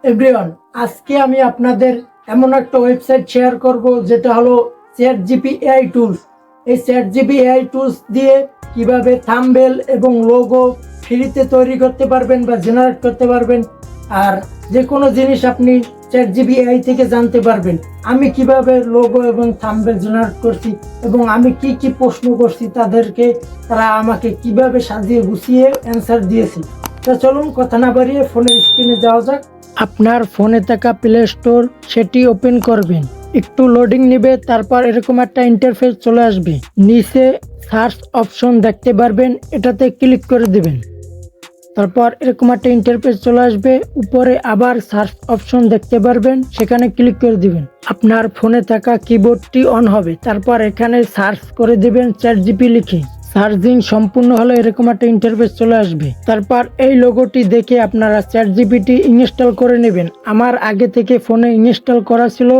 Everyone, আজকে আমি আপনাদের এমন একটা ওয়েবসাইট শেয়ার করব যেটা হলো চ্যাটজিপি এআই টুলস। এই চ্যাটজিপি এআই টুলস দিয়ে কিভাবে থাম্বনেল এবং লোগো ফ্রিতে তৈরি করতে পারবেন বা জেনারেট করতে পারবেন, আর যে কোনো জিনিস আপনি চ্যাটজিপি এআই থেকে জানতে পারবেন। আমি কিভাবে লোগো এবং থাম্বনেল জেনারেট করছি এবং আমি কি কি প্রশ্ন করছি তারা আমাকে কিভাবে সাজিয়ে গুছিয়ে অ্যান্সার দিয়েছি। তো চলুন কথা না বাড়িয়ে ফোনের স্ক্রিনে যাওয়া যাক। আপনার ফোনে থাকা প্লে স্টোর সেটি ওপেন করবেন, একটু লোডিং নেবে, তারপর এরকম একটা ইন্টারফেস চলে আসবে। নিচে সার্চ অপশন দেখতে পারবেন, এটাতে ক্লিক করে দিবেন। তারপর এরকম একটা ইন্টারফেস চলে আসবে, উপরে আবার সার্চ অপশন দেখতে পারবেন, সেখানে ক্লিক করে দিবেন। আপনার ফোনে থাকা কিবোর্ডটি অন হবে, তারপর এখানে সার্চ করে দিবেন চ্যাটজিপি লিখে। সার্চিং সম্পূর্ণ হলে এরকম একটা ইন্টারফেস চলে আসবে। তারপর এই লোগোটি দেখে আপনারা চ্যাটজিপিটি ইনস্টল করে নেবেন। আমার আগে থেকে ফোনে ইনস্টল করা ছিল,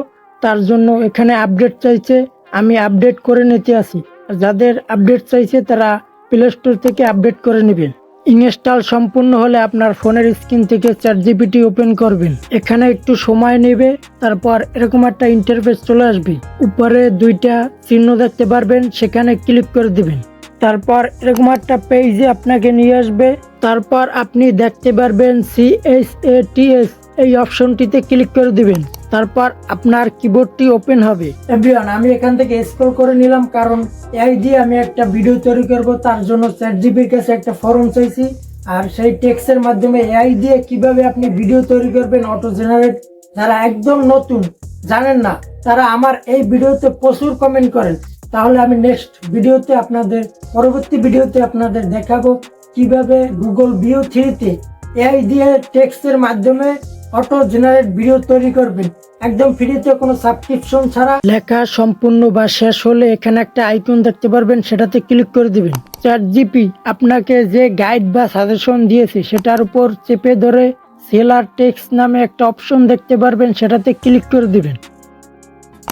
তার জন্য এখানে আপডেট চাইছে, আমি আপডেট করে নিতে আসি। যাদের আপডেট চাইছে তারা প্লে স্টোর থেকে আপডেট করে নেবেন। ইনস্টল সম্পূর্ণ হলে আপনার ফোনের স্ক্রিন থেকে চ্যাটজিপিটি ওপেন করবেন। এখানে একটু সময় নেবে, তারপর এরকম একটা ইন্টারফেস চলে আসবে। উপরে দুইটা চিহ্ন দেখতে পারবেন, সেখানে ক্লিক করে দিবেন। তারপর এরকম একটা পেজে আপনাকে নিয়ে আসবে। তারপর আপনি দেখতে পারবেন CHATS, এই অপশনটিতে ক্লিক করে দিবেন। তারপর আপনার কিবোর্ডটি ওপেন হবে। এভরিওয়ান, আমি এখান থেকে স্ক্রল করে নিলাম, কারণ এআই দিয়ে আমি একটা ভিডিও তৈরি করব, তার জন্য চ্যাটজিপির কাছে একটা ফর্ম চাইছি। আর সেই টেক্সটের মাধ্যমে এআই দিয়ে কিভাবে আপনি ভিডিও তৈরি করবেন অটো জেনারেট, যারা একদম নতুন জানেন না, তারা আমার এই ভিডিওতে প্রচুর কমেন্ট করেন। তাহলে আমি পরবর্তী ভিডিওতে আপনাদের দেখাবো কিভাবে গুগল ভিউ 3-তে এআই দিয়ে টেক্সটের মাধ্যমে অটো জেনারেট ভিডিও তৈরি করবেন, একদম ফ্রিতে, কোনো সাবস্ক্রিপশন ছাড়া। লেখা সম্পূর্ণ বা শেষ হলে এখানে একটা আইকন দেখতে পারবেন, সেটাতে ক্লিক করে দিবেন। চ্যাটজিপি আপনাকে যে গাইড বা সাজেশন দিয়েছে সেটার উপর চেপে ধরে সেলার টেক্সট নামে একটা অপশন দেখতে পারবেন, সেটাতে ক্লিক করে দিবেন।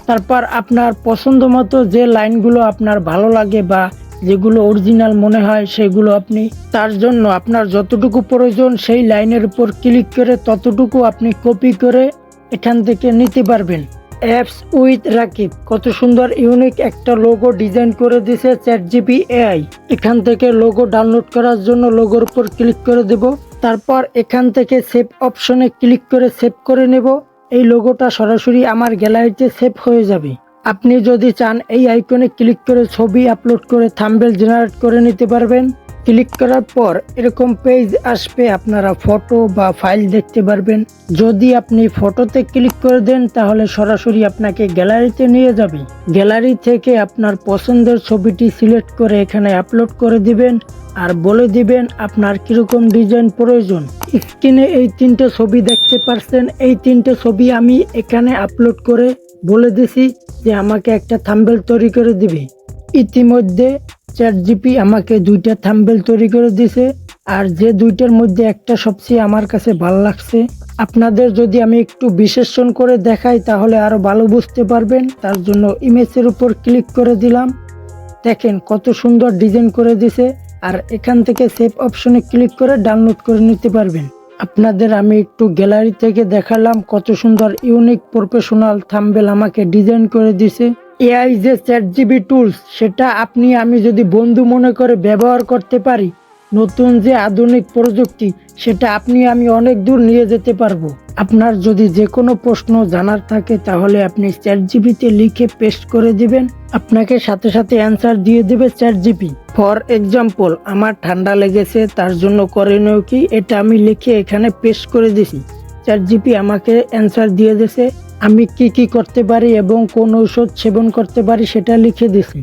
তারপর আপনার পছন্দ মতো যে লাইনগুলো আপনার ভালো লাগে বা যেগুলো অরিজিনাল মনে হয় সেগুলো আপনি, তার জন্য আপনার যতটুকু প্রয়োজন সেই লাইনের উপর ক্লিক করে ততটুকু আপনি কপি করে এখান থেকে নিতে পারবেন। অ্যাপস উইথ রাকিব, কত সুন্দর ইউনিক একটা লোগো ডিজাইন করে দিয়েছে চ্যাটজিপি এআই। এখান থেকে লোগো ডাউনলোড করার জন্য লোগোর উপর ক্লিক করে দেব। তারপর এখান থেকে সেভ অপশনে ক্লিক করে সেভ করে নেব। এই লোগোটা সরাসরি আমার গ্যালারিতে সেভ হয়ে যাবে। আপনি যদি চান এই আইকনে ক্লিক করে ছবি আপলোড করে থাম্বনেল জেনারেট করে নিতে পারবেন। ক্লিক করার পর এরকম পেজ আসবে, আপনারা ফটো বা ফাইল দেখতে পারবেন। যদি আপনি ফটোতে ক্লিক করে দেন তাহলে সরাসরি আপনাকে গ্যালারিতে নিয়ে যাবে। গ্যালারি থেকে আপনার পছন্দের ছবিটি সিলেক্ট করে এখানে আপলোড করে দিবেন আর বলে দিবেন আপনার কিরকম ডিজাইন প্রয়োজন। স্ক্রিনে এই 3টে ছবি দেখতে পাচ্ছেন, এই 3টে ছবি আমি এখানে আপলোড করে বলে দিছি যে আমাকে একটা থাম্বনেল তৈরি করে দিবে। ইতিমধ্যে চ্যাটজিপি আমাকে 2টা থাম্বনেল তৈরি করে দিছে, আর যে 2টার মধ্যে একটা সবচেয়ে আমার কাছে ভালো লাগছে। আপনাদের যদি আমি একটু বিশ্লেষণ করে দেখাই তাহলে আরো ভালো বুঝতে পারবেন, তার জন্য ইমেজের উপর ক্লিক করে দিলাম। দেখেন কত সুন্দর ডিজাইন করে দিছে, আর এখান থেকে সেভ অপশনে ক্লিক করে ডাউনলোড করে নিতে পারবেন। আপনাদের আমি একটু গ্যালারি থেকে দেখালাম কত সুন্দর ইউনিক প্রফেশনাল থাম্বনেল আমাকে ডিজাইন করে দিছে। এআই যে চ্যাটজিপি টুলস, সেটা আমি যদি বন্ধু মনে করে ব্যবহার করতে পারি, নতুন যে আধুনিক প্রযুক্তি, সেটা আমি অনেক দূর নিয়ে যেতে পারবো। আপনার যদি যে কোনো প্রশ্ন জানার থাকে তাহলে আপনি চ্যাটজিপিতে লিখে পেস্ট করে দিবেন, আপনাকে সাথে সাথে অ্যান্সার দিয়ে দেবে চ্যাটজিপি। ফর এক্সাম্পল, আমার ঠান্ডা লেগেছে, তার জন্য করণীয় কি, এটা আমি লিখে এখানে পেস্ট করে দিছি। চ্যাটজিপি আমাকে অ্যান্সার দিয়ে দিয়েছে, আমি কি কি করতে পারি এবং কোন ঔষধ সেবন করতে পারি সেটা লিখে দিছি।